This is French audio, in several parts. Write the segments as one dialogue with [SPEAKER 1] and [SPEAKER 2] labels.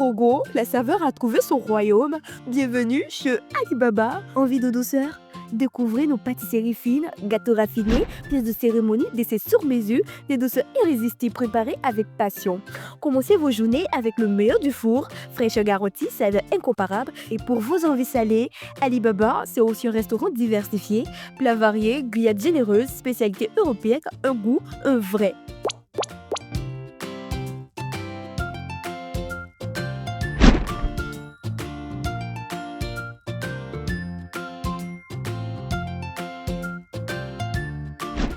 [SPEAKER 1] Korogo, la saveur a trouvé son royaume. Bienvenue chez Alibaba.
[SPEAKER 2] Envie de douceur? Découvrez nos pâtisseries fines, gâteaux raffinés, pièces de cérémonie, desserts sur mesure, des douceurs irrésistibles préparées avec passion. Commencez vos journées avec le meilleur du four, fraîcheur garantie, saveur incomparable. Et pour vos envies salées, Alibaba, c'est aussi un restaurant diversifié, plats variés, grillades généreuses, spécialités européennes, un goût, un vrai.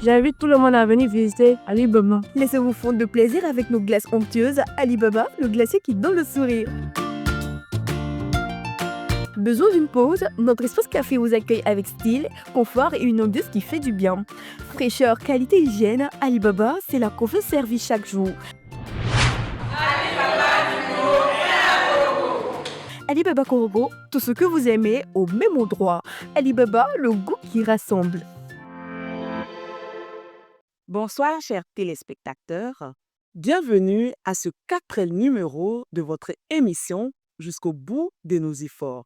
[SPEAKER 3] J'invite tout le monde à venir visiter Alibaba.
[SPEAKER 1] Laissez-vous fondre de plaisir avec nos glaces onctueuses. Alibaba, le glacier qui donne le sourire. Besoin d'une pause? Notre espace café vous accueille avec style, confort et une ambiance qui fait du bien. Fraîcheur, qualité, hygiène, Alibaba, c'est la confiance servie chaque jour. Alibaba Korogo, tout ce que vous aimez au même endroit. Alibaba, le goût qui rassemble.
[SPEAKER 4] Bonsoir, chers téléspectateurs. Bienvenue à ce 4e numéro de votre émission Jusqu'au bout de nos efforts.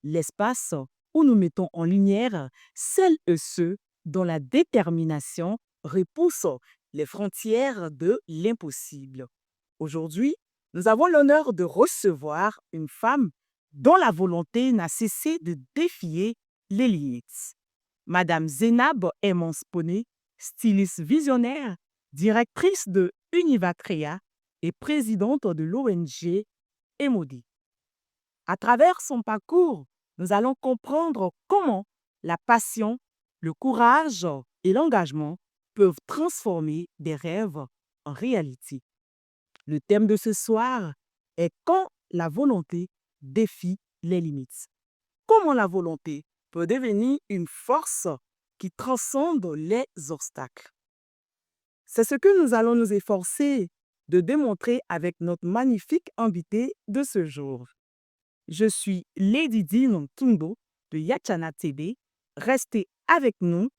[SPEAKER 4] L'espace où nous mettons en lumière celles et ceux dont la détermination repousse les frontières de l'impossible. Aujourd'hui, nous avons l'honneur de recevoir une femme dont la volonté n'a cessé de défier les limites. Madame Zénab Emons-Poné, styliste visionnaire, directrice de Univacrea et présidente de l'ONG Emodi. À travers son parcours, nous allons comprendre comment la passion, le courage et l'engagement peuvent transformer des rêves en réalité. Le thème de ce soir est quand la volonté défie les limites. Comment la volonté peut devenir une force qui transcende les obstacles. C'est ce que nous allons nous efforcer de démontrer avec notre magnifique invité de ce jour. Je suis Lady Dine Tundo de Yachana TV. Restez avec nous.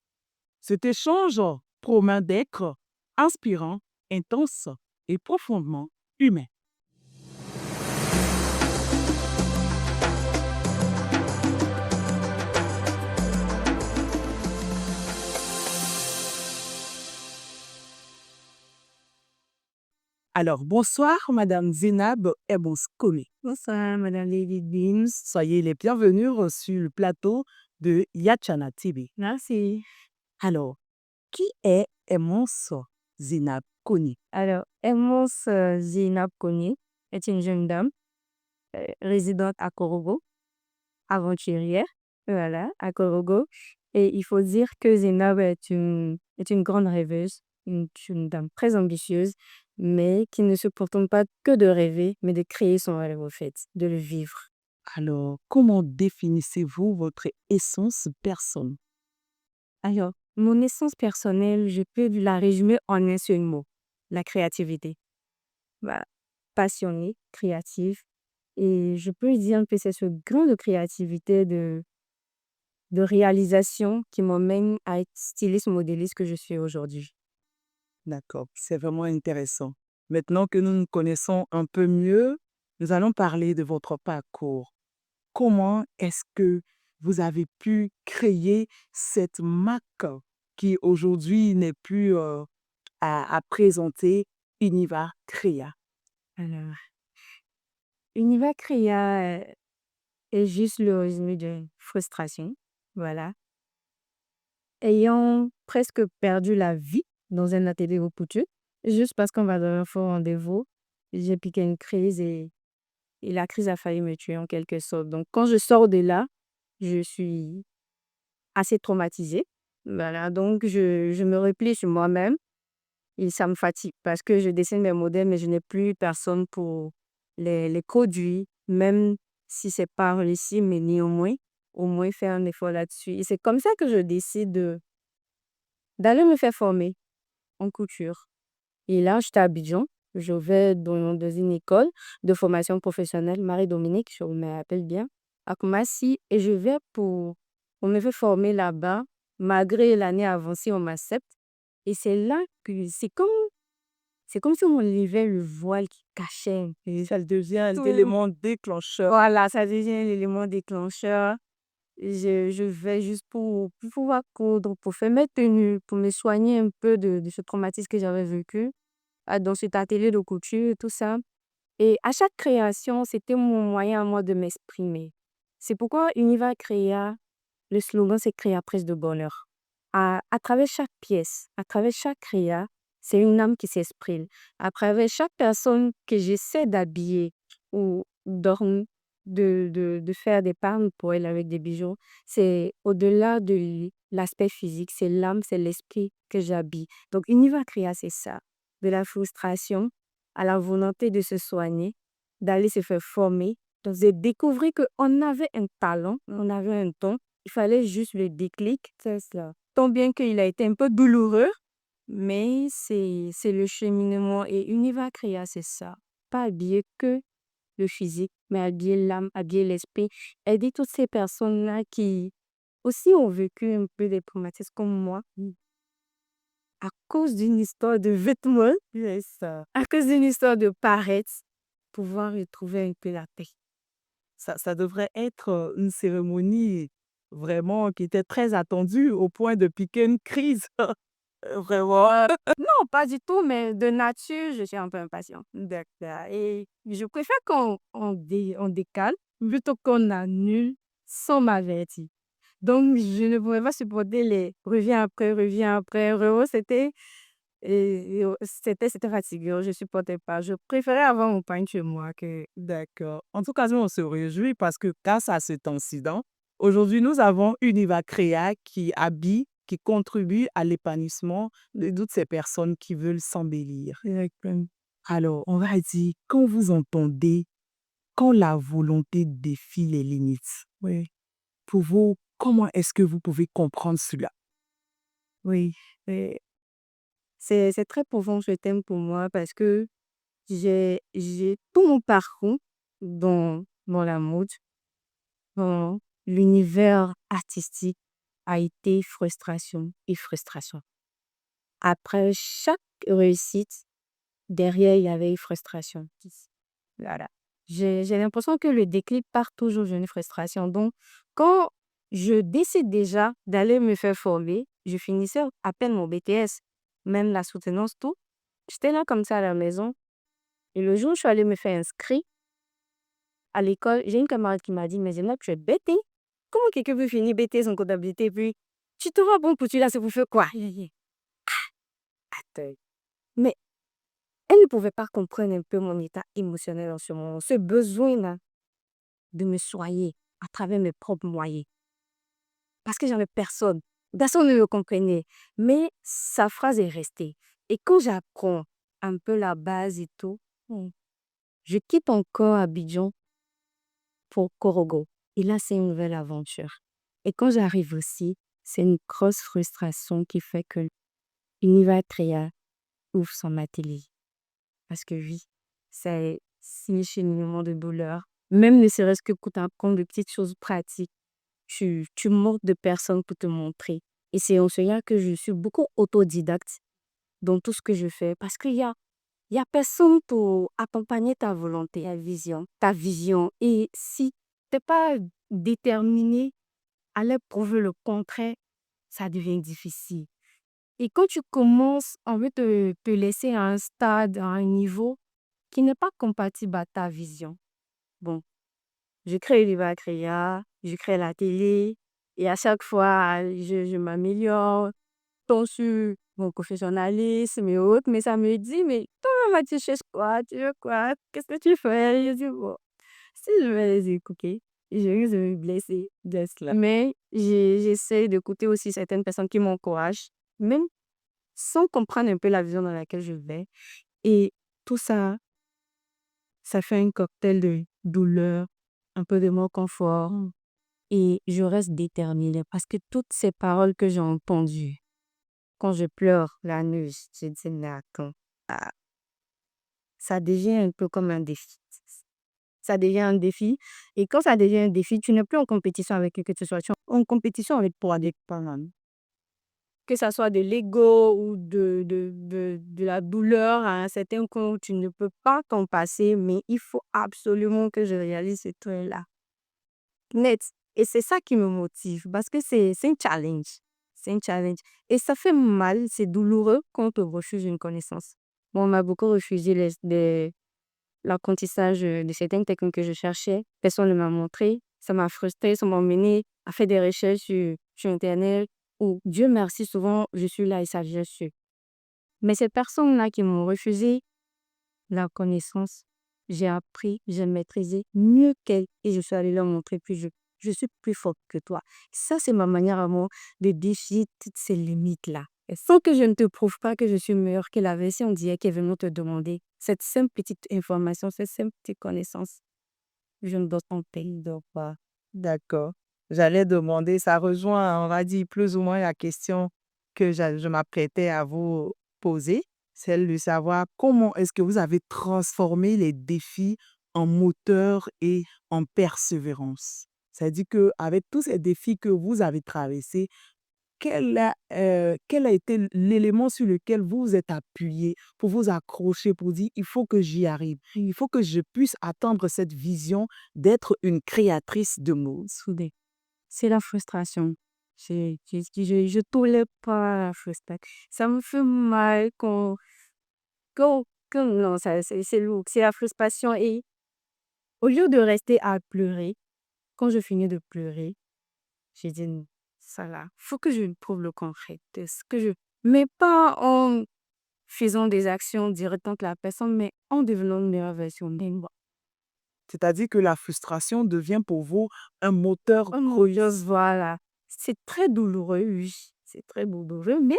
[SPEAKER 4] Cet échange promet d'être inspirant, intense et profondément humain. Alors, bonsoir, Madame Zénab Emons-Poné.
[SPEAKER 3] Bonsoir, Madame Lady Beams.
[SPEAKER 4] Soyez les bienvenus sur le plateau de Yachana TV.
[SPEAKER 3] Merci.
[SPEAKER 4] Alors, qui est Emons Zénab Poné?
[SPEAKER 3] Alors, Emons Zénab Poné est une jeune dame résidente à Korogo, aventurière, voilà, à Korogo. Et il faut dire que Zénab est une grande rêveuse, une dame très ambitieuse, mais qui ne se contente pas que de rêver, mais de créer son rêve, au fait, de le vivre.
[SPEAKER 4] Alors, comment définissez-vous votre essence personne?
[SPEAKER 3] Alors, mon essence personnelle, je peux la résumer en un seul mot, la créativité. Voilà. Passionnée, créative. Et je peux dire que c'est ce grain de créativité, de réalisation qui m'emmène à être styliste modéliste que je suis aujourd'hui.
[SPEAKER 4] D'accord, c'est vraiment intéressant. Maintenant que nous nous connaissons un peu mieux, nous allons parler de votre parcours. Comment est-ce que vous avez pu créer cette marque qui aujourd'hui n'est plus à présenter Univacrea?
[SPEAKER 3] Alors, Univacrea est juste le résumé de frustration. Voilà. Ayant presque perdu la vie dans un atelier de couture, juste parce qu'on va dans un faux rendez-vous, j'ai piqué une crise et la crise a failli me tuer en quelque sorte. Donc, quand je sors de là, je suis assez traumatisée. Voilà, donc je me replie sur moi-même et ça me fatigue parce que je dessine mes modèles, mais je n'ai plus personne pour les produits, même si c'est pas réussi, mais néanmoins, au moins faire un effort là-dessus. Et c'est comme ça que je décide d'aller me faire former en couture. Et là, j'étais à Abidjan. Je vais dans une école de formation professionnelle, Marie-Dominique, je me rappelle bien, à Koumassi. Et je vais on me fait former là-bas. Malgré l'année avancée, on m'accepte. Et c'est là que c'est comme C'est comme si on enlevait le voile qui cachait.
[SPEAKER 4] Et ça devient un
[SPEAKER 3] Tout.
[SPEAKER 4] élément déclencheur.
[SPEAKER 3] Voilà, ça devient l'élément déclencheur. Je vais juste pour pouvoir coudre, pour faire mes tenues, pour me soigner un peu de ce traumatisme que j'avais vécu dans cet atelier de couture et tout ça. Et à chaque création, c'était mon moyen à moi de m'exprimer. C'est pourquoi Univa Créa, le slogan, c'est Créa Presse de bonheur. À travers chaque pièce, à travers chaque créa, c'est une âme qui s'exprime. À travers chaque personne que j'essaie d'habiller ou de faire des parures pour elle avec des bijoux, c'est au-delà de l'aspect physique, c'est l'âme, c'est l'esprit que j'habille. Donc, Univa Créa, c'est ça. De la frustration à la volonté de se soigner, d'aller se faire former, de découvrir qu'on avait un talent, on avait un don, il fallait juste le déclic. C'est cela. Tant bien qu'il a été un peu douloureux, mais c'est le cheminement. Et Univa Créa, c'est ça. Pas habiller que le physique, mais habiller l'âme, habiller l'esprit. Aider toutes ces personnes-là qui aussi ont vécu un peu des traumatismes comme moi, à cause d'une histoire de vêtements,
[SPEAKER 4] C'est ça.
[SPEAKER 3] à cause d'une histoire de paraître, pouvoir retrouver un peu la paix.
[SPEAKER 4] Ça devrait être une cérémonie vraiment qui était très attendue au point de piquer une crise. Vraiment.
[SPEAKER 3] Non, pas du tout, mais de nature, je suis un peu impatient. D'accord. Et je préfère on décale plutôt qu'on annule sans m'avertir. Donc, je ne pourrais pas supporter les reviens après. Vraiment, c'était fatigant. Je ne supportais pas. Je préférais avoir mon pain chez moi que.
[SPEAKER 4] D'accord. En tout cas, nous, on se réjouit parce que grâce à cet incident, aujourd'hui, nous avons Univa Créa qui habille, qui contribue à l'épanouissement de toutes ces personnes qui veulent s'embellir. Alors, on va dire, quand vous entendez, quand la volonté défie les limites,
[SPEAKER 3] Oui,
[SPEAKER 4] pour vous, comment est-ce que vous pouvez comprendre cela?
[SPEAKER 3] oui. Et c'est très profond ce thème pour moi parce que j'ai tout mon parcours dans la mode, dans l'univers artistique a été frustration et frustration. Après chaque réussite, derrière, il y avait une frustration. Voilà. J'ai l'impression que le déclic part toujours d'une frustration. Donc, quand je décide déjà d'aller me faire former, je finissais à peine mon BTS, même la soutenance, tout. J'étais là comme ça à la maison. Et le jour où je suis allée me faire inscrire à l'école, j'ai une camarade qui m'a dit, mais Zemna, tu es bête, hein? Comment quelqu'un peut finir BTS en comptabilité, puis tu te vois bon pour tu là, c'est pour faire quoi? J'ai dit, attends. Mais elle ne pouvait pas comprendre un peu mon état émotionnel en ce moment, ce besoin-là de me soigner à travers mes propres moyens. Parce que j'avais personne. Personne ne me comprenait. Mais sa phrase est restée. Et quand j'apprends un peu la base et tout, je quitte encore Abidjan pour Korogo. Et là, c'est une nouvelle aventure. Et quand j'arrive aussi, c'est une grosse frustration qui fait que Univa Créa ouvre son atelier. Parce que oui, c'est significativement de douleur. Même ne serait-ce que pour t'apprendre de petites choses pratiques, tu manques de personnes pour te montrer. Et c'est en cela que je suis beaucoup autodidacte dans tout ce que je fais. Parce qu'il y a personne pour accompagner ta volonté, ta vision. Et si tu n'es pas déterminé à leur prouver le contraire, ça devient difficile. Et quand tu commences, on veut te laisser à un stade, à un niveau qui n'est pas compatible à ta vision. Bon, je crée Univa Créa, je crée la télé, et à chaque fois, je m'améliore, tant sur mon professionnalisme et autres, mais ça me dit, mais toi, tu cherches quoi? Tu veux quoi? Qu'est-ce que tu fais? Je dis, bon, si je vais les écouter, je risque de me blesser de cela. Mais j'essaie d'écouter aussi certaines personnes qui m'encouragent, même sans comprendre un peu la vision dans laquelle je vais. Et tout ça, ça fait un cocktail de douleur, un peu de mon confort. Et je reste déterminée parce que toutes ces paroles que j'ai entendues, quand je pleure la nuit, je dis, mais attends, ah, ça devient un peu comme un défi. Ça devient un défi. Et quand ça devient un défi, tu n'es plus en compétition avec qui que ce soit. Tu es en compétition avec toi, avec toi-même. que ça soit de l'ego ou de la douleur à un certain point où tu ne peux pas t'en passer, mais il faut absolument que je réalise ce truc-là. Net. Et c'est ça qui me motive parce que c'est un challenge. C'est un challenge. Et ça fait mal, c'est douloureux quand on te refuse une connaissance. Bon, on m'a beaucoup refusé l'apprentissage de certaines techniques que je cherchais. Personne ne m'a montré. Ça m'a frustrée, ça m'a mené à faire des recherches sur Internet où, Dieu merci, souvent, je suis là et ça vient sur. Mais ces personnes-là qui m'ont refusé la connaissance, j'ai appris, j'ai maîtrisé mieux qu'elles et je suis allée leur montrer que je suis plus forte que toi. Ça, c'est ma manière à moi de défier toutes ces limites-là. Et sans que je ne te prouve pas que je suis meilleure que la version d'hier qui est venue te demander cette simple petite information, cette simple petite connaissance, je ne dors en paix, je ne dors pas.
[SPEAKER 4] D'accord. J'allais demander, ça rejoint, on va dire, plus ou moins la question que je m'apprêtais à vous poser, celle de savoir comment est-ce que vous avez transformé les défis en moteur et en persévérance. C'est-à-dire qu'avec tous ces défis que vous avez traversés, quel a été l'élément sur lequel vous vous êtes appuyé pour vous accrocher, pour dire, il faut que j'y arrive, il faut que je puisse atteindre cette vision d'être une créatrice de mode.
[SPEAKER 3] Soudé. C'est la frustration. Je tolère pas la frustration. Ça me fait mal non, c'est lourd. C'est la frustration. Et au lieu de rester à pleurer, quand je finis de pleurer, j'ai dit non, ça là, faut que je me prouve le concret de ce que je. Mais pas en faisant des actions directes contre la personne, mais en devenant une meilleure version de moi.
[SPEAKER 4] C'est-à-dire que la frustration devient pour vous un moteur
[SPEAKER 3] Oh mon Dieu, voilà. C'est très douloureux, oui. C'est très douloureux, mais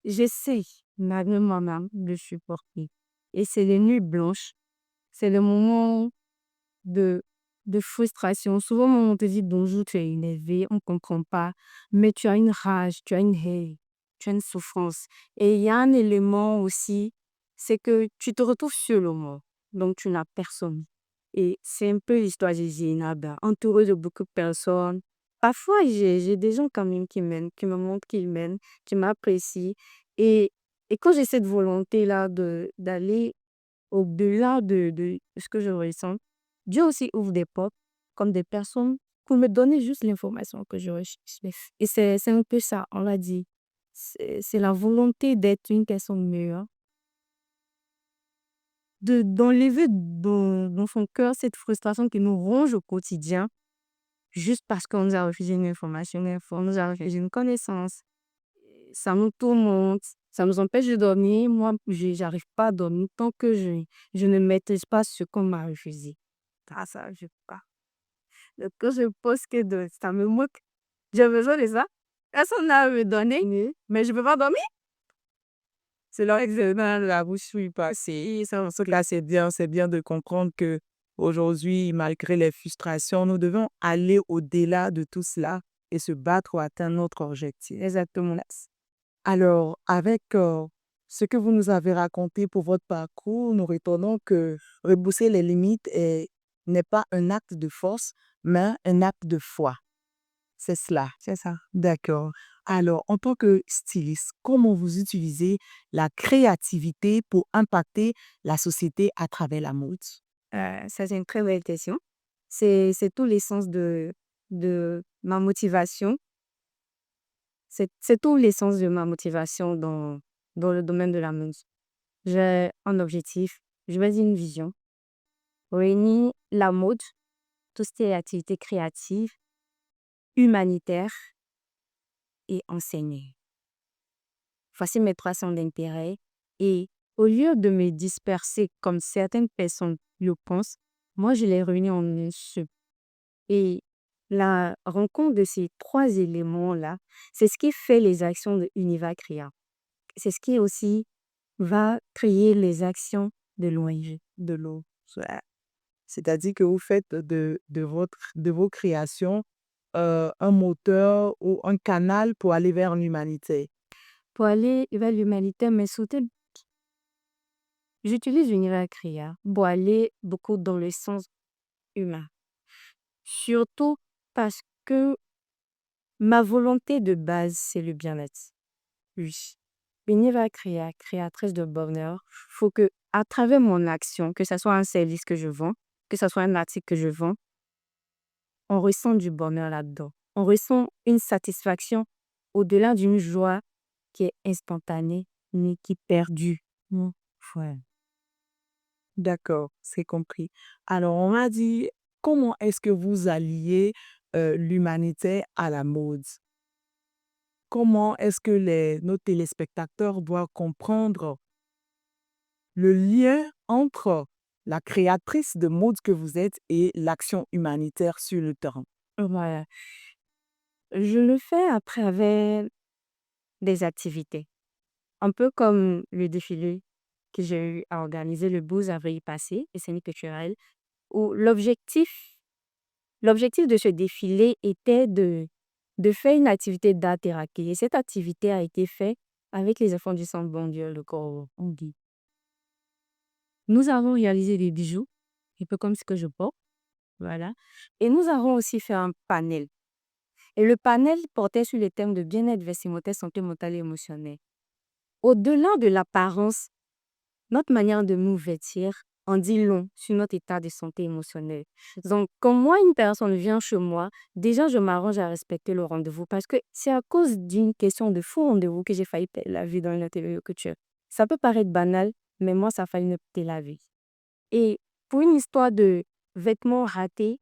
[SPEAKER 3] j'essaie, malgré moi-même, de supporter. Et c'est les nuits blanches. C'est le moment de, de frustration. Souvent, on te dit bonjour, tu es énervé, on ne comprend pas, mais tu as une rage, tu as une haine, tu as une souffrance. Et il y a un élément aussi, c'est que tu te retrouves seul au monde, donc tu n'as personne. Et c'est un peu l'histoire de Zénaba, entourée de beaucoup de personnes. Parfois, j'ai des gens quand même qui m'aiment, qui me montrent qu'ils m'aiment, qui m'apprécient. Et, et quand j'ai cette volonté-là d'aller au-delà de ce que je ressens, Dieu aussi ouvre des portes comme des personnes pour me donner juste l'information que je recherche. Et c'est un peu ça, on l'a dit. C'est la volonté d'être une personne meilleure, d'enlever dans son cœur cette frustration qui nous ronge au quotidien, juste parce qu'on nous a refusé une information, on nous a refusé une connaissance. Ça nous tourmente, ça nous empêche de dormir. Moi, j'arrive pas à dormir tant que je ne maîtrise pas ce qu'on m'a refusé. Ah, ça, je peux pas. Donc, quand je pense que ça me moque, j'ai besoin de ça. Personne n'a à me donner, mais je peux pas dormir.
[SPEAKER 4] C'est leur examen de la bouche oui passé. Ça, en ce là, c'est bien de comprendre que aujourd'hui, malgré les frustrations, nous devons aller au-delà de tout cela et se battre pour atteindre notre objectif.
[SPEAKER 3] Exactement.
[SPEAKER 4] Alors, avec ce que vous nous avez raconté pour votre parcours, nous retenons que repousser les limites n'est pas un acte de force, mais un acte de foi. C'est cela.
[SPEAKER 3] C'est ça.
[SPEAKER 4] D'accord. Alors, en tant que styliste, comment vous utilisez la créativité pour impacter la société à travers la mode?
[SPEAKER 3] Ça, c'est une très belle question. C'est tout l'essence de ma motivation. C'est tout l'essence de ma motivation dans le domaine de la mode. J'ai un objectif, je vais dire une vision. Réunir la mode, tout ce qui est activité créative, humanitaire et enseigner. Voici mes 3 centres d'intérêt. Et au lieu de me disperser comme certaines personnes le pensent, moi, je les réunis en un seul. Et la rencontre de ces 3 éléments-là, c'est ce qui fait les actions de Univa Créa. C'est ce qui aussi va créer les actions de l'ONG.
[SPEAKER 4] De l'eau. C'est-à-dire que vous faites de vos créations un moteur ou un canal pour aller vers l'humanité.
[SPEAKER 3] Pour aller vers l'humanité, mais surtout, j'utilise Univa Créa pour aller beaucoup dans le sens humain. Surtout parce que Ma volonté de base, c'est le bien-être. Oui. Univa créatrice de bonheur, faut que, à travers mon action, que ce soit un service que je vends, que ce soit un article que je vends, on ressent du bonheur là-dedans. On ressent une satisfaction au-delà d'une joie qui est instantanée, mais qui perdure.
[SPEAKER 4] Mm. Ouais. D'accord, c'est compris. Alors, on m'a dit, comment est-ce que vous alliez l'humanité à la mode? Comment est-ce que nos téléspectateurs doivent comprendre le lien entre la créatrice de mode que vous êtes et l'action humanitaire sur le terrain?
[SPEAKER 3] Voilà. Je le fais à travers des activités. Un peu comme le défilé que j'ai eu à organiser le 12 avril passé, et scénique culturel, où l'objectif de ce défilé était de faire une activité d'art-thérapie. Et cette activité a été faite avec les enfants du Centre Bon Dieu, le corps on dit. Nous avons réalisé des bijoux, un peu comme ce que je porte, voilà. Et nous avons aussi fait un panel. Et le panel portait sur les thèmes de bien-être vestimentaire, santé mentale et émotionnelle. Au-delà de l'apparence, notre manière de nous vêtir en dit long sur notre état de santé émotionnelle. Donc, quand moi, une personne vient chez moi, déjà, je m'arrange à respecter le rendez-vous parce que c'est à cause d'une question de faux rendez-vous que j'ai failli perdre la vie dans une atelier couture. Ça peut paraître banal, mais moi, ça a failli me perdre la vie. Et pour une histoire de vêtements ratés,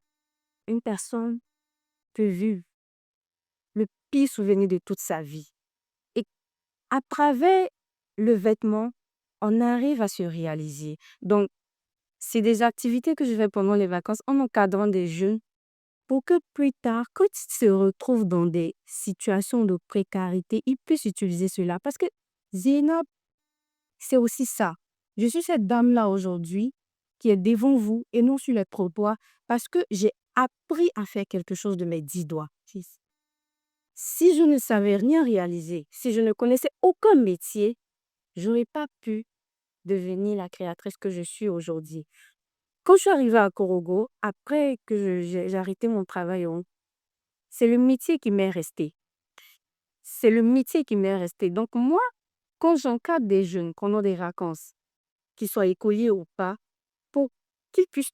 [SPEAKER 3] une personne peut vivre le pire souvenir de toute sa vie. Et à travers le vêtement, on arrive à se réaliser. Donc, c'est des activités que je fais pendant les vacances en encadrant des jeunes pour que plus tard, quand ils se retrouvent dans des situations de précarité, ils puissent utiliser cela. Parce que Zénab, c'est aussi ça. Je suis cette dame-là aujourd'hui qui est devant vous et non sur les trottoirs parce que j'ai appris à faire quelque chose de mes 10 doigts. Si je ne savais rien réaliser, si je ne connaissais aucun métier, je n'aurais pas pu devenir la créatrice que je suis aujourd'hui. Quand je suis arrivée à Korogo, après que j'ai arrêté mon travail, c'est le métier qui m'est resté. C'est le métier qui m'est resté. Donc moi, quand j'encadre des jeunes pendant des vacances, qu'ils soient écoliers ou pas, pour qu'ils puissent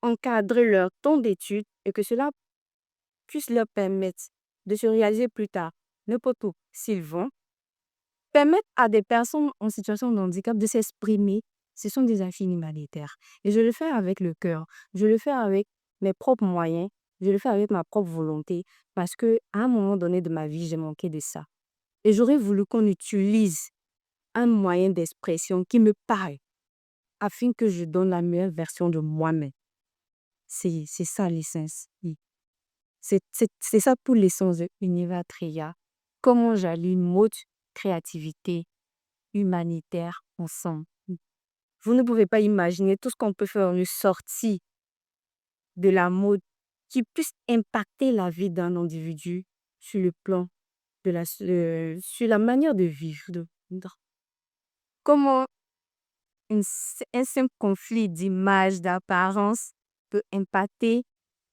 [SPEAKER 3] encadrer leur temps d'études et que cela puisse leur permettre de se réaliser plus tard, n'importe où, s'ils vont, permettre à des personnes en situation de handicap de s'exprimer, ce sont des actions humanitaires. Et je le fais avec le cœur, je le fais avec mes propres moyens, je le fais avec ma propre volonté, parce qu'à un moment donné de ma vie, j'ai manqué de ça. Et j'aurais voulu qu'on utilise un moyen d'expression qui me parle, afin que je donne la meilleure version de moi-même. C'est ça l'essence. Oui. C'est ça pour l'essence de Univa Tria. Comment j'allie mode, créativité, humanitaire ensemble. Vous ne pouvez pas imaginer tout ce qu'on peut faire en une sortie de la mode qui puisse impacter la vie d'un individu sur le plan de sur la manière de vivre. Comment un simple conflit d'image, d'apparence peut impacter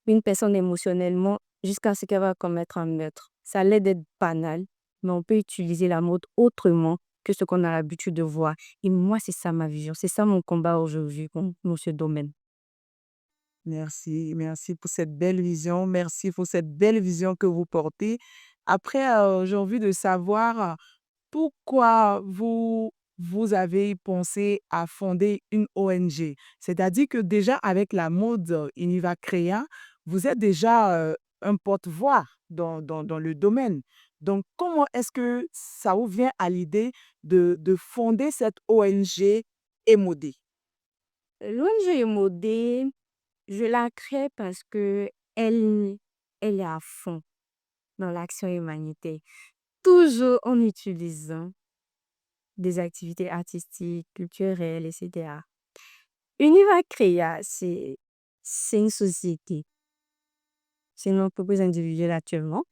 [SPEAKER 3] une personne émotionnellement jusqu'à ce qu'elle va commettre un meurtre. Ça a l'air d'être banal, mais on peut utiliser la mode autrement que ce qu'on a l'habitude de voir. Et moi, c'est ça ma vision, c'est ça mon combat aujourd'hui dans ce domaine.
[SPEAKER 4] Merci, merci pour cette belle vision. Merci pour cette belle vision que vous portez. Après, j'ai envie de savoir pourquoi vous avez pensé à fonder une ONG. C'est-à-dire que déjà avec la mode Univa Crea, vous êtes déjà un porte-voix dans le domaine. Donc, comment est-ce que ça vous vient à l'idée de fonder cette ONG Emodé?
[SPEAKER 3] L'ONG Modé, je la crée parce que elle est à fond dans l'action humanitaire, toujours en utilisant des activités artistiques, culturelles, etc. Univa Crea, c'est une société. C'est une entreprise individuelle actuellement.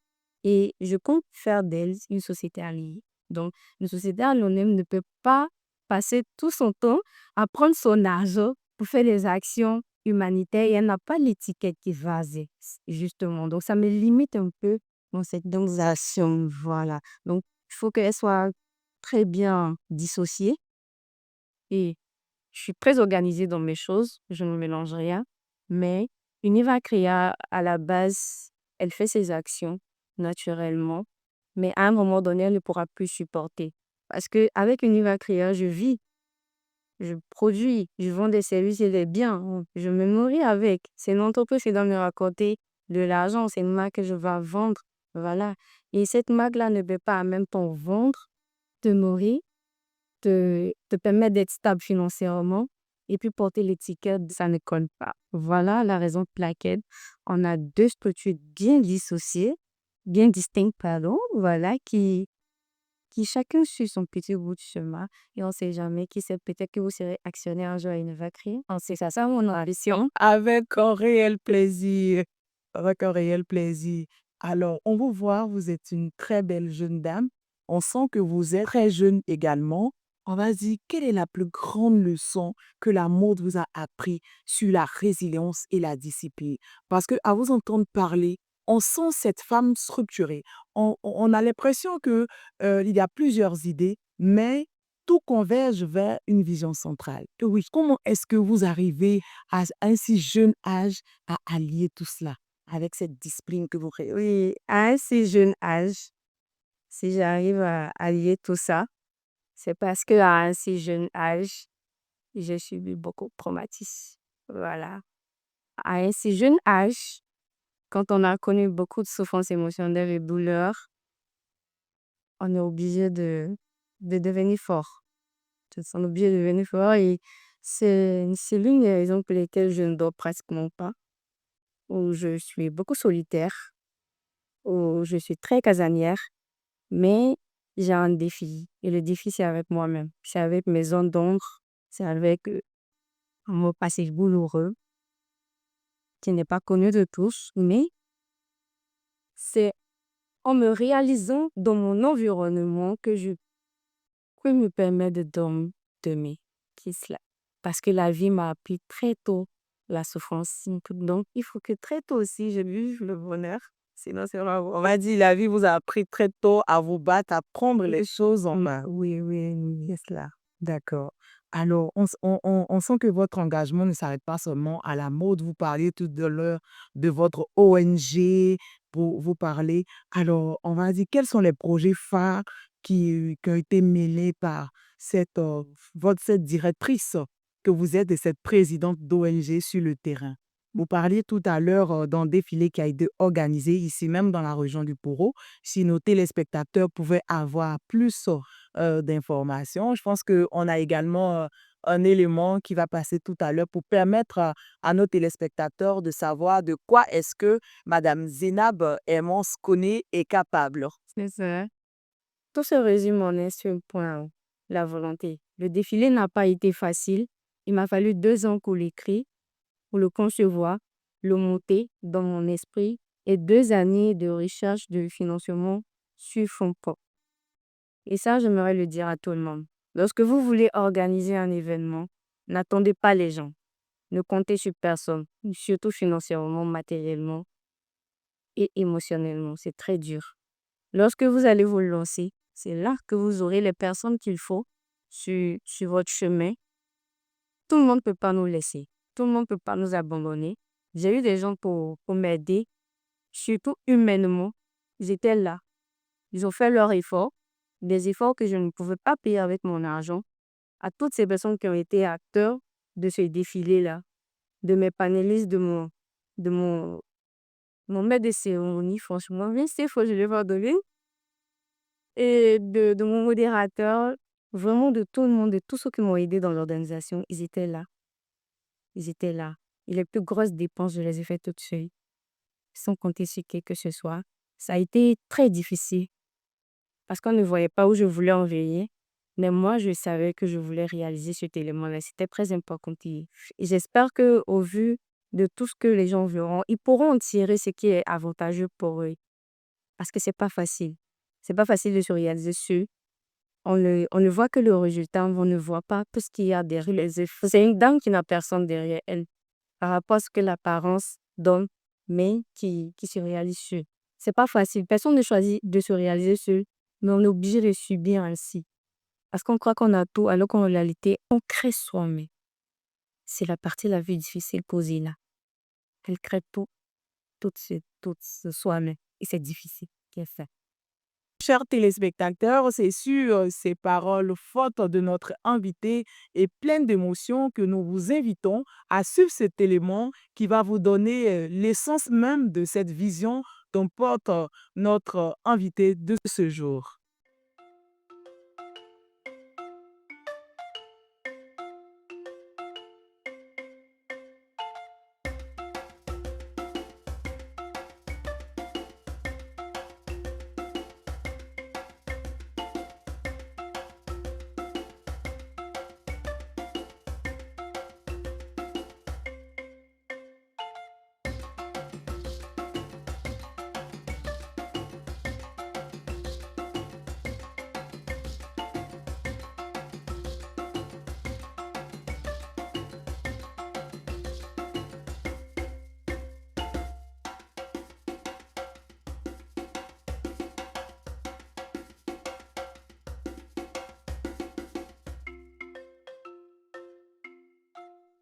[SPEAKER 3] Et je compte faire d'elle une société alliée. Donc, une société anonyme ne peut pas passer tout son temps à prendre son argent pour faire des actions humanitaires et elle n'a pas l'étiquette qui va avec, justement. Donc, ça me limite un peu dans cette organisation, voilà. Donc, il faut qu'elle soit très bien dissociée et je suis très organisée dans mes choses, je ne mélange rien, mais une Eva Créa, à la base, elle fait ses actions naturellement, mais à un moment donné, elle ne pourra plus supporter. Parce qu'avec une Eva Créa, je vis, je produis, je vends des services et des biens, je me nourris avec. C'est une entreprise qui doit me raconter de l'argent, c'est une marque que je vais vendre, voilà. Et cette marque-là ne peut pas en même temps vendre, te nourrir, te permettre d'être stable financièrement et puis porter l'étiquette, ça ne colle pas. Voilà la raison pour laquelle on a deux structures bien dissociées, bien distinctes, pardon, voilà, qui chacun suit son petit bout de chemin et on ne sait jamais qui sait, peut-être que vous serez actionnaire un jour à une vaquerie. On sait ça mon ambition.
[SPEAKER 4] Avec un réel plaisir. Avec un réel plaisir. Alors, on vous voit, vous êtes une très belle jeune dame. On sent que vous êtes très jeune également. On va dire, quelle est la plus grande leçon que la mode vous a appris sur la résilience et la discipline? Parce que à vous entendre parler, on sent cette femme structurée. On a l'impression que il y a plusieurs idées, mais tout converge vers une vision centrale. Oui, comment est-ce que vous arrivez à un si jeune âge à allier tout cela avec cette discipline que vous créez?
[SPEAKER 3] Oui, à un si jeune âge, si j'arrive à allier tout ça, c'est parce qu'à un si jeune âge, j'ai subi beaucoup de traumatismes. Voilà. À un si jeune âge, quand on a connu beaucoup de souffrances émotionnelles et douleurs, on est obligé de devenir fort. On est obligé de devenir fort et c'est l'une des raisons pour lesquelles je ne dors pratiquement pas, où je suis beaucoup solitaire, où je suis très casanière, mais j'ai un défi. Et le défi, c'est avec moi-même. C'est avec mes zones d'ombre, c'est avec mon passé douloureux, qui n'est pas connu de tous, mais c'est en me réalisant dans mon environnement que je peux me permettre de dormir. Qui cela? Parce que la vie m'a appris très tôt la souffrance. Donc, il faut que très tôt aussi, je vive le bonheur. Sinon, c'est vraiment...
[SPEAKER 4] On va dire, la vie vous a appris très tôt à vous battre, à prendre les choses en main.
[SPEAKER 3] Oui, oui, oui.
[SPEAKER 4] C'est cela. D'accord. Alors, on sent que votre engagement ne s'arrête pas seulement à la mode. Vous parliez tout à l'heure de votre ONG, pour vous parler. Alors, on va dire, quels sont les projets phares qui ont été mêlés par cette directrice que vous êtes et cette présidente d'ONG sur le terrain? Vous parliez tout à l'heure d'un défilé qui a été organisé ici même dans la région du Poro. Si nos téléspectateurs pouvaient avoir plus d'informations. Je pense qu'on a également un élément qui va passer tout à l'heure pour permettre à nos téléspectateurs de savoir de quoi est-ce que Madame Zénab Hermance connaît est capable.
[SPEAKER 3] C'est ça. Tout se résume en un seul point, la volonté. Le défilé n'a pas été facile. Il m'a fallu 2 ans pour l'écrire, pour le concevoir, le monter dans mon esprit et 2 années de recherche de financement sur fonds propres. Et ça, j'aimerais le dire à tout le monde. Lorsque vous voulez organiser un événement, n'attendez pas les gens. Ne comptez sur personne, surtout financièrement, matériellement et émotionnellement. C'est très dur. Lorsque vous allez vous lancer, c'est là que vous aurez les personnes qu'il faut sur votre chemin. Tout le monde ne peut pas nous laisser. Tout le monde ne peut pas nous abandonner. J'ai eu des gens pour m'aider, surtout humainement. Ils étaient là. Ils ont fait leur effort, des efforts que je ne pouvais pas payer avec mon argent. À toutes ces personnes qui ont été acteurs de ce défilé-là, de mes panélistes, de mon maître de cérémonie, franchement, bien c'est faux, je vais leur donner. Et de mon modérateur, vraiment de tout le monde, de tous ceux qui m'ont aidé dans l'organisation, ils étaient là. Ils étaient là. Et les plus grosses dépenses, je les ai faites toutes seules, sans compter sur qui que ce soit. Ça a été très difficile parce qu'on ne voyait pas où je voulais envoyer. Mais moi, je savais que je voulais réaliser cet élément-là. C'était très important. Et j'espère qu'au vu de tout ce que les gens verront, ils pourront en tirer ce qui est avantageux pour eux. Parce que c'est pas facile. C'est pas facile de se réaliser sur. On ne voit que le résultat, on ne voit pas tout ce qu'il y a derrière les efforts. C'est une dame qui n'a personne derrière elle par rapport à ce que l'apparence donne, mais qui se réalise sur. C'est pas facile. Personne ne choisit de se réaliser seul, mais on est obligé de subir ainsi. Parce qu'on croit qu'on a tout, alors qu'en réalité, on crée soi-même. C'est la partie la plus difficile posée là. Elle crée tout soi-même. Et c'est difficile. Qu'elle fait.
[SPEAKER 4] Chers téléspectateurs, c'est sur ces paroles fortes de notre invité et pleines d'émotions que nous vous invitons à suivre cet élément qui va vous donner l'essence même de cette vision dont porte notre invité de ce jour.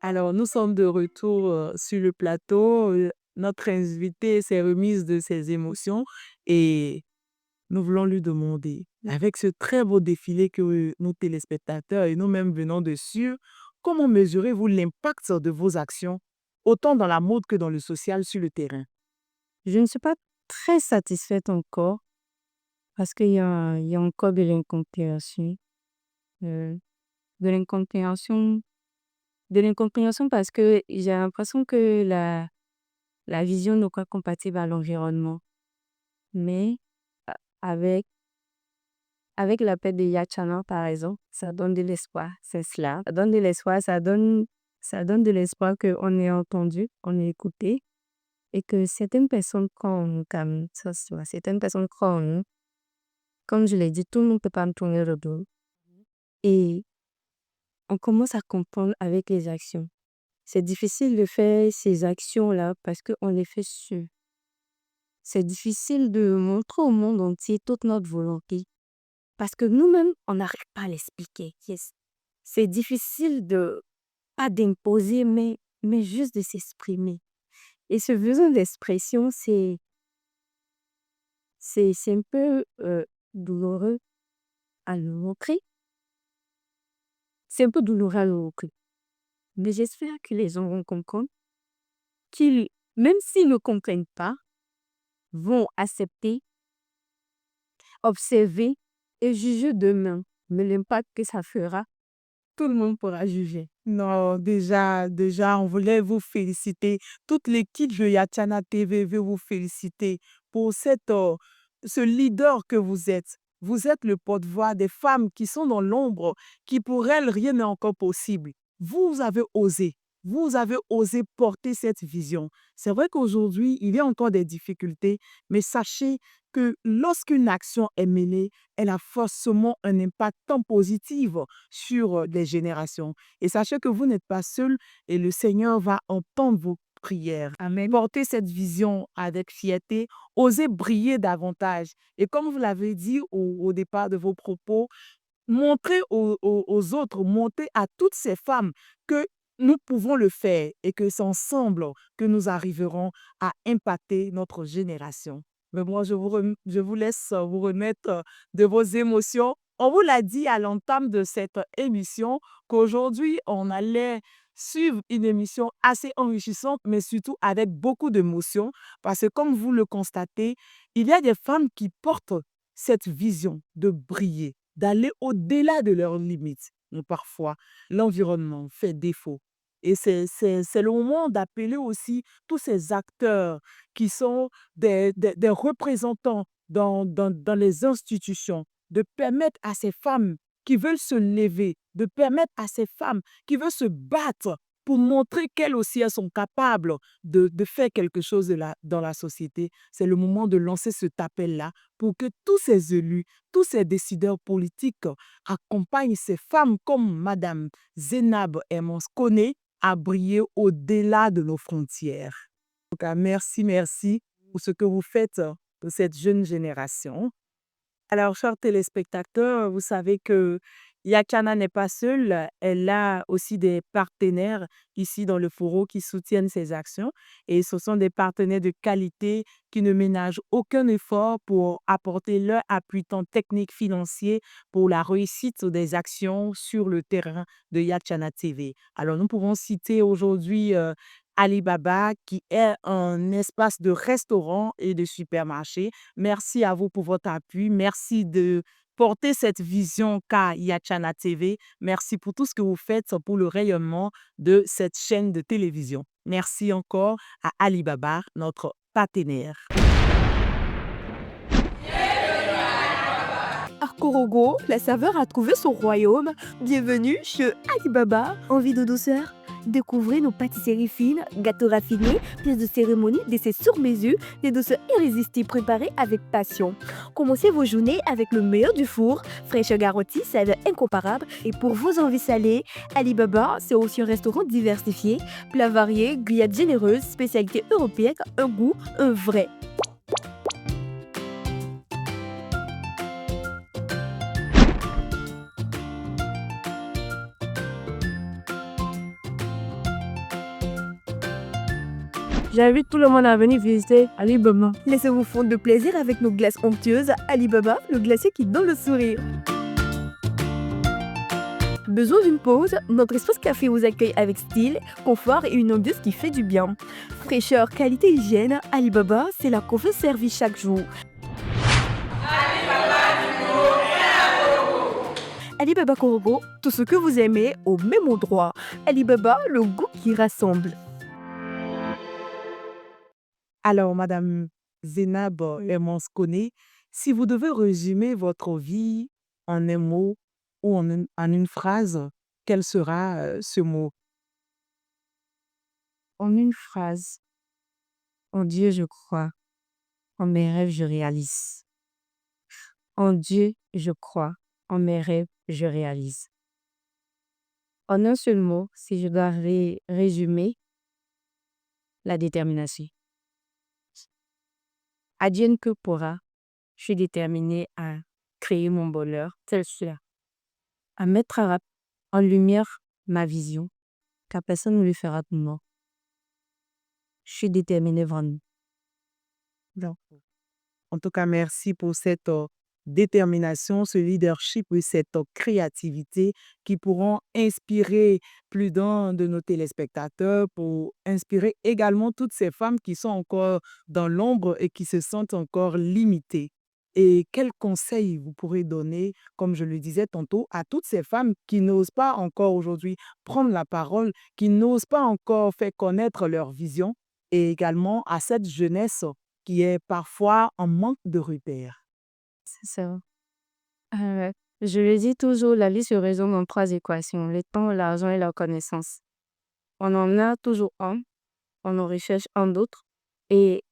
[SPEAKER 4] Alors, nous sommes de retour sur le plateau. Notre invité s'est remise de ses émotions et nous voulons lui demander, avec ce très beau défilé que nos téléspectateurs et nous-mêmes venons de suivre, comment mesurez-vous l'impact de vos actions, autant dans la mode que dans le social sur le terrain?
[SPEAKER 3] Je ne suis pas très satisfaite encore parce qu'il y a encore de l'incompréhension. Euh, de l'incompréhension. De l'incompréhension parce que j'ai l'impression que la vision n'est pas compatible à l'environnement. Mais a- avec, avec l'appel de Yachana, par exemple, ça donne de l'espoir. C'est cela. Ça donne de l'espoir, ça donne de l'espoir qu'on est entendu, on est écouté et que certaines personnes comme ça, certaines personnes comme je l'ai dit, tout le monde ne peut pas me tourner le dos. Et on commence à comprendre avec les actions. C'est difficile de faire ces actions-là parce qu'on les fait seul. C'est difficile de montrer au monde entier toute notre volonté parce que nous-mêmes, on n'arrive pas à l'expliquer. Yes. C'est difficile pas d'imposer, mais juste de s'exprimer. Et ce besoin d'expression, c'est un peu douloureux à le montrer. C'est un peu douloureux à le montrer. Mais j'espère que les gens vont comprendre qu'ils, même s'ils ne comprennent pas, vont accepter, observer et juger demain. Mais l'impact que ça fera, tout le monde pourra juger.
[SPEAKER 4] Non, déjà, on voulait vous féliciter. Toute l'équipe de Yatiana TV veut vous féliciter pour ce leader que vous êtes. Vous êtes le porte-voix des femmes qui sont dans l'ombre, qui pour elles, rien n'est encore possible. Vous avez osé. Vous avez osé porter cette vision. C'est vrai qu'aujourd'hui, il y a encore des difficultés, mais sachez que lorsqu'une action est menée, elle a forcément un impact tant positif sur les générations. Et sachez que vous n'êtes pas seul et le Seigneur va entendre vos prières.
[SPEAKER 3] Amen.
[SPEAKER 4] Portez cette vision avec fierté, osez briller davantage. Et comme vous l'avez dit au départ de vos propos, montrez aux autres, montrez à toutes ces femmes que nous pouvons le faire et que c'est ensemble que nous arriverons à impacter notre génération. Mais moi, je vous laisse vous remettre de vos émotions. On vous l'a dit à l'entame de cette émission qu'aujourd'hui, on allait suivre une émission assez enrichissante, mais surtout avec beaucoup d'émotions, parce que comme vous le constatez, il y a des femmes qui portent cette vision de briller, d'aller au-delà de leurs limites. Mais parfois, l'environnement fait défaut. Et c'est le moment d'appeler aussi tous ces acteurs qui sont des représentants dans les institutions, de permettre à ces femmes qui veulent se lever, de permettre à ces femmes qui veulent se battre pour montrer qu'elles aussi elles sont capables de faire quelque chose dans la société. C'est le moment de lancer cet appel-là pour que tous ces élus, tous ces décideurs politiques accompagnent ces femmes comme Madame Zénab Hermance Koné à briller au-delà de nos frontières. En tout cas, merci pour ce que vous faites de cette jeune génération. Alors, chers téléspectateurs, vous savez que Yakana n'est pas seule. Elle a aussi des partenaires ici dans le forum qui soutiennent ses actions. Et ce sont des partenaires de qualité qui ne ménagent aucun effort pour apporter leur appui tant technique, financier pour la réussite des actions sur le terrain de Yakana TV. Alors, nous pouvons citer aujourd'hui Alibaba, qui est un espace de restaurant et de supermarché. Merci à vous pour votre appui. Merci de porter cette vision qu'a Yachana TV. Merci pour tout ce que vous faites pour le rayonnement de cette chaîne de télévision. Merci encore à Alibaba, notre partenaire.
[SPEAKER 1] Arcorogo, la saveur a trouvé son royaume. Bienvenue chez Alibaba.
[SPEAKER 2] Envie de douceur? Découvrez nos pâtisseries fines, gâteaux raffinés, pièces de cérémonie, desserts sur mesure, des douceurs irrésistibles préparées avec passion. Commencez vos journées avec le meilleur du four, fraîcheur garantie, saveur incomparable. Et pour vos envies salées, Alibaba, c'est aussi un restaurant diversifié, plats variés, grillades généreuses, spécialités européennes, un goût, un vrai.
[SPEAKER 3] J'invite tout le monde à venir visiter Alibaba.
[SPEAKER 1] Laissez-vous fondre de plaisir avec nos glaces onctueuses. Alibaba, le glacier qui donne le sourire. Besoin d'une pause? Notre espace café vous accueille avec style, confort et une ambiance qui fait du bien. Fraîcheur, qualité, hygiène, Alibaba, c'est la confiance servie chaque jour. Alibaba Korogo, tout ce que vous aimez au même endroit. Alibaba, le goût qui rassemble.
[SPEAKER 4] Alors, Madame Zénab Hermance-Koné, si vous devez résumer votre vie en un mot ou en une phrase, quel sera ce mot?
[SPEAKER 3] En une phrase, en Dieu je crois, en mes rêves je réalise. En Dieu je crois, en mes rêves je réalise. En un seul mot, si je dois résumer, la détermination. Advienne que pourra, je suis déterminée à créer mon bonheur tel cela, à mettre en lumière ma vision, car personne ne le fera pour moi. Je suis déterminée vraiment.
[SPEAKER 4] Non. En tout cas, merci pour cette détermination, ce leadership et cette créativité qui pourront inspirer plus d'un de nos téléspectateurs, pour inspirer également toutes ces femmes qui sont encore dans l'ombre et qui se sentent encore limitées. Et quels conseils vous pourrez donner, comme je le disais tantôt, à toutes ces femmes qui n'osent pas encore aujourd'hui prendre la parole, qui n'osent pas encore faire connaître leur vision, et également à cette jeunesse qui est parfois en manque de repères?
[SPEAKER 3] C'est ça. Je le dis toujours, la vie se résume en 3 équations, le temps, l'argent et la connaissance. On en a toujours un, on en recherche un d'autre et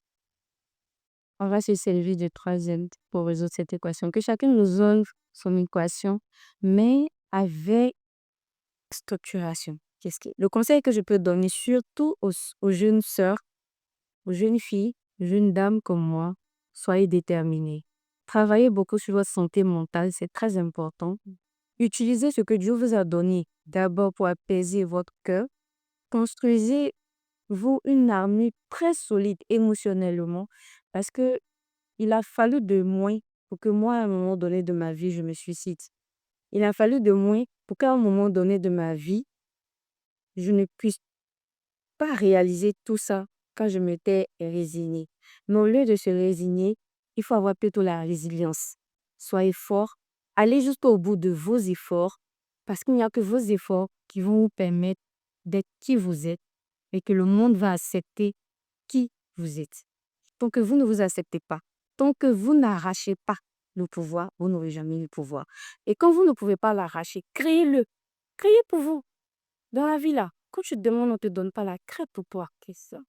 [SPEAKER 3] on va se servir de troisième pour résoudre cette équation. Que chacun nous donne son équation, mais avec structuration. Le conseil que je peux donner surtout aux jeunes sœurs, aux jeunes filles, jeunes dames comme moi, soyez déterminées. Travaillez beaucoup sur votre santé mentale, c'est très important. Utilisez ce que Dieu vous a donné d'abord pour apaiser votre cœur. Construisez-vous une armure très solide émotionnellement, parce que il a fallu de moi pour que moi, à un moment donné de ma vie, je me suicide. Il a fallu de moi pour qu'à un moment donné de ma vie, je ne puisse pas réaliser tout ça quand je m'étais résignée. Mais au lieu de se résigner, il faut avoir plutôt la résilience. Soyez forts, allez jusqu'au bout de vos efforts, parce qu'il n'y a que vos efforts qui vont vous permettre d'être qui vous êtes et que le monde va accepter qui vous êtes. Tant que vous ne vous acceptez pas, tant que vous n'arrachez pas le pouvoir, vous n'aurez jamais le pouvoir. Et quand vous ne pouvez pas l'arracher, créez-le. Créez pour vous. Dans la vie là, quand tu te demandes, on ne te donne pas, la crée pour toi. Qu'est-ce que ça?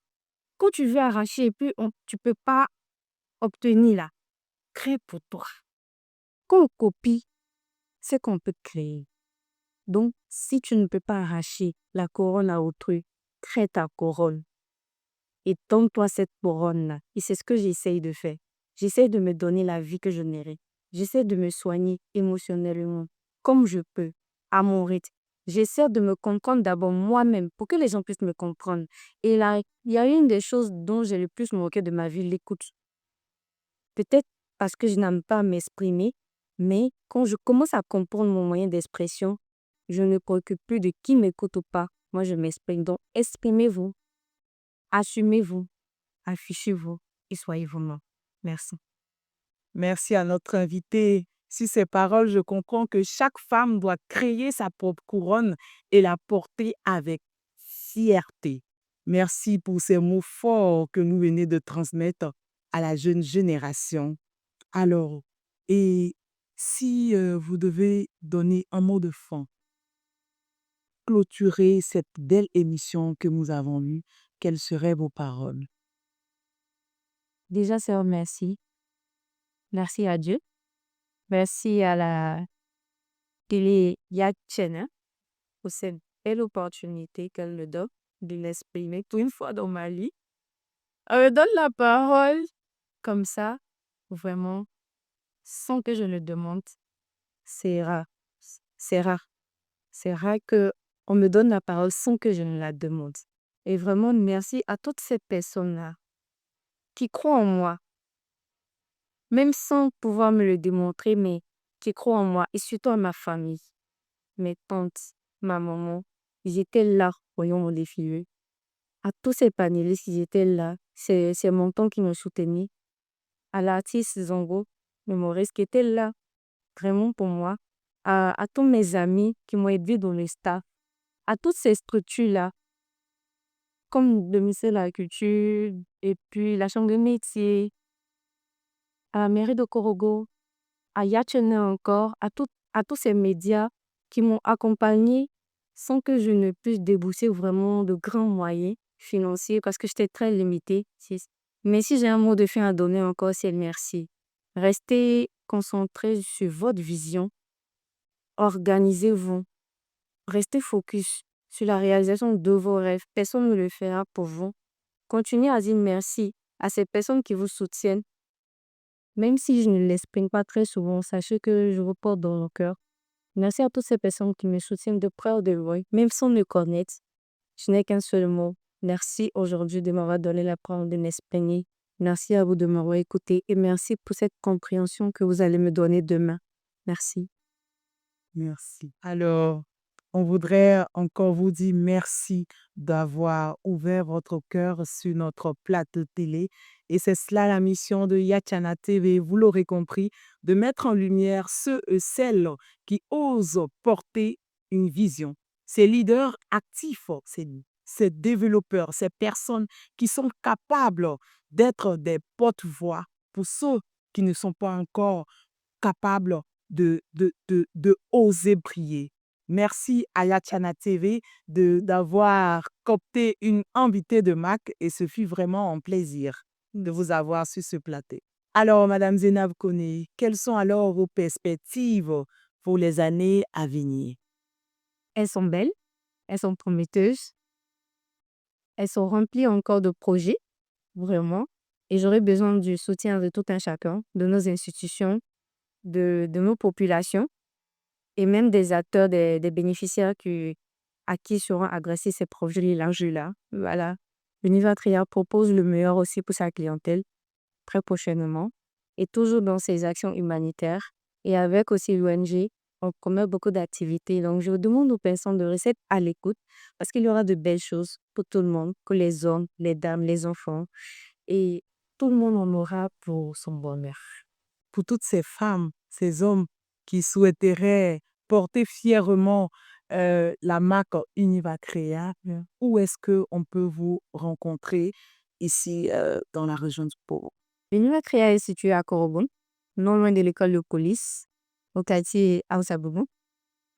[SPEAKER 3] Quand tu veux arracher et puis tu ne peux pas obtenir là, crée pour toi. Quand on copie, c'est qu'on peut créer. Donc, si tu ne peux pas arracher la couronne à autrui, crée ta couronne. Et donne-toi cette couronne-là. Et c'est ce que j'essaye de faire. J'essaie de me donner la vie que je mérite. J'essaie de me soigner émotionnellement comme je peux, à mon rythme. J'essaie de me comprendre d'abord moi-même pour que les gens puissent me comprendre. Et là, il y a une des choses dont j'ai le plus moqué de ma vie, l'écoute. Peut-être parce que je n'aime pas m'exprimer, mais quand je commence à comprendre mon moyen d'expression, je ne me préoccupe plus de qui m'écoute ou pas. Moi, je m'exprime. Donc, exprimez-vous, assumez-vous, affichez-vous et soyez vous-même. Merci.
[SPEAKER 4] Merci à notre invité. Sur ces paroles, je comprends que chaque femme doit créer sa propre couronne et la porter avec fierté. Merci pour ces mots forts que nous venez de transmettre à la jeune génération. Alors, et si vous devez donner un mot de fin, clôturer cette belle émission que nous avons eue, quelles seraient vos paroles?
[SPEAKER 3] Déjà, c'est un merci. Merci à Dieu. Merci à la télé Yak Channel pour cette belle opportunité qu'elle me donne de l'exprimer pour une fois dans ma vie. Elle me donne la parole comme ça, vraiment, sans que je le demande. C'est rare. C'est rare. C'est rare que on me donne la parole sans que je ne la demande. Et vraiment, merci à toutes ces personnes-là qui croient en moi, même sans pouvoir me le démontrer, mais qui croient en moi et surtout à ma famille, mes tantes, ma maman. Ils étaient là, voyons mon défilé. À tous ces panélistes, ils étaient là. C'est mon temps qui me soutenait. À l'artiste Zongo, le Maurice, qui était là, vraiment pour moi. À tous mes amis qui m'ont aidé dans le staff. À toutes ces structures-là, comme le ministère de la Culture, et puis la Chambre de métier, à la mairie de Korogo, à Yachene encore, à tous ces médias qui m'ont accompagné sans que je ne puisse débourser vraiment de grands moyens financiers parce que j'étais très limitée. Mais si j'ai un mot de fin à donner encore, c'est le merci. Restez concentrés sur votre vision. Organisez-vous. Restez focus sur la réalisation de vos rêves. Personne ne le fera pour vous. Continuez à dire merci à ces personnes qui vous soutiennent. Même si je ne l'exprime pas très souvent, sachez que je vous porte dans le cœur. Merci à toutes ces personnes qui me soutiennent de près ou de loin, même sans me connaître. Je n'ai qu'un seul mot. Merci aujourd'hui de m'avoir donné la parole de m'exprimer. Merci à vous de m'avoir écouté et merci pour cette compréhension que vous allez me donner demain. Merci.
[SPEAKER 4] Merci. Alors, on voudrait encore vous dire merci d'avoir ouvert votre cœur sur notre plateau télé. Et c'est cela la mission de Yachana TV, vous l'aurez compris, de mettre en lumière ceux et celles qui osent porter une vision. Ces leaders actifs, ces développeurs, ces personnes qui sont capables d'être des porte-voix pour ceux qui ne sont pas encore capables de oser briller. Merci à Yachana TV d'avoir copté une invitée de marque et ce fut vraiment un plaisir de vous avoir sur ce plateau. Alors, Madame Zainab Koné, quelles sont alors vos perspectives pour les années à venir?
[SPEAKER 3] Elles sont belles, elles sont prometteuses, elles sont remplies encore de projets, vraiment. Et j'aurais besoin du soutien de tout un chacun, de nos institutions, de nos populations et même des acteurs, des bénéficiaires à qui seront adressés ces projets-là. Voilà. L'Univers Tria propose le meilleur aussi pour sa clientèle très prochainement et toujours dans ses actions humanitaires et avec aussi l'ONG, on promet beaucoup d'activités. Donc, je demande aux personnes de rester à l'écoute parce qu'il y aura de belles choses pour tout le monde, pour les hommes, les dames, les enfants et tout le monde en aura pour son bonheur.
[SPEAKER 4] Pour toutes ces femmes, ces hommes qui souhaiteraient porter fièrement la marque Univacrea, où est-ce qu'on peut vous rencontrer ici dans la région du Pau?
[SPEAKER 3] L'Univers Créa est situé à Korobon, non loin de l'école de police, au quartier Aousabougou.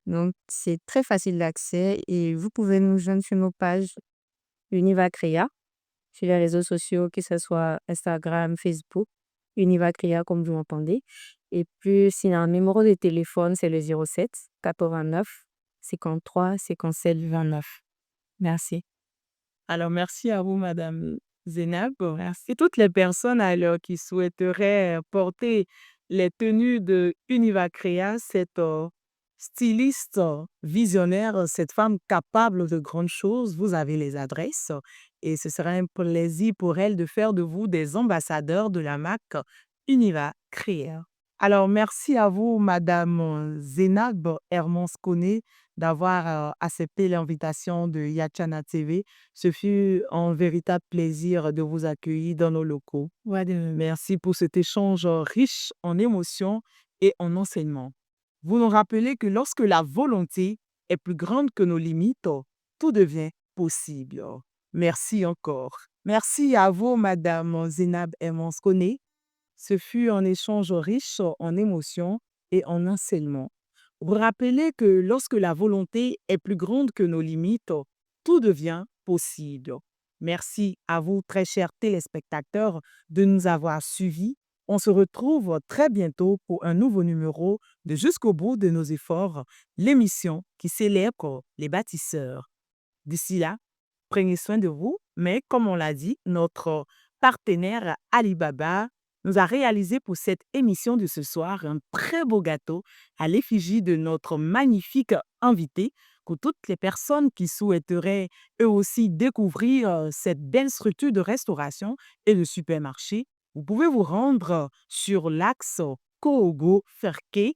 [SPEAKER 3] Donc, c'est très facile d'accès et vous pouvez nous joindre sur nos pages Univers Créa, sur les réseaux sociaux, que ce soit Instagram, Facebook, Univers Créa, comme vous m'entendez. Et puis, sinon, un numéro de téléphone, c'est le 07 89 53 57 29. Merci.
[SPEAKER 4] Alors, merci à vous, Madame Zénab. Et toutes les personnes alors qui souhaiteraient porter les tenues de Univa Créa, cette styliste visionnaire, cette femme capable de grandes choses, vous avez les adresses et ce serait un plaisir pour elle de faire de vous des ambassadeurs de la marque Univa Créa. Alors, merci à vous, Madame Zénab Hermance-Koné, d'avoir accepté l'invitation de Yachana TV. Ce fut un véritable plaisir de vous accueillir dans nos locaux.
[SPEAKER 3] Ouais,
[SPEAKER 4] Merci pour cet échange riche en émotions et en enseignements. Vous nous rappelez que lorsque la volonté est plus grande que nos limites, tout devient possible. Merci encore. Merci à vous, Madame Zénab Hermance-Koné. Ce fut un échange riche en émotions et en enseignements. Vous rappelez que lorsque la volonté est plus grande que nos limites, tout devient possible. Merci à vous, très chers téléspectateurs, de nous avoir suivis. On se retrouve très bientôt pour un nouveau numéro de Jusqu'au bout de nos efforts, l'émission qui célèbre les bâtisseurs. D'ici là, prenez soin de vous, mais comme on l'a dit, notre partenaire Alibaba nous a réalisé pour cette émission de ce soir un très beau gâteau à l'effigie de notre magnifique invité. Pour toutes les personnes qui souhaiteraient eux aussi découvrir cette belle structure de restauration et de supermarché, vous pouvez vous rendre sur l'axe Koogo-Ferke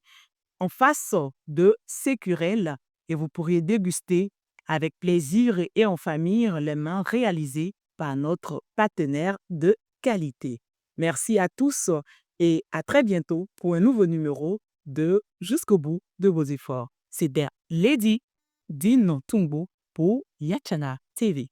[SPEAKER 4] en face de Sécurel et vous pourriez déguster avec plaisir et en famille les mains réalisées par notre partenaire de qualité. Merci à tous et à très bientôt pour un nouveau numéro de Jusqu'au bout de vos efforts. C'était Lady Dino Tumbo pour Yachana TV.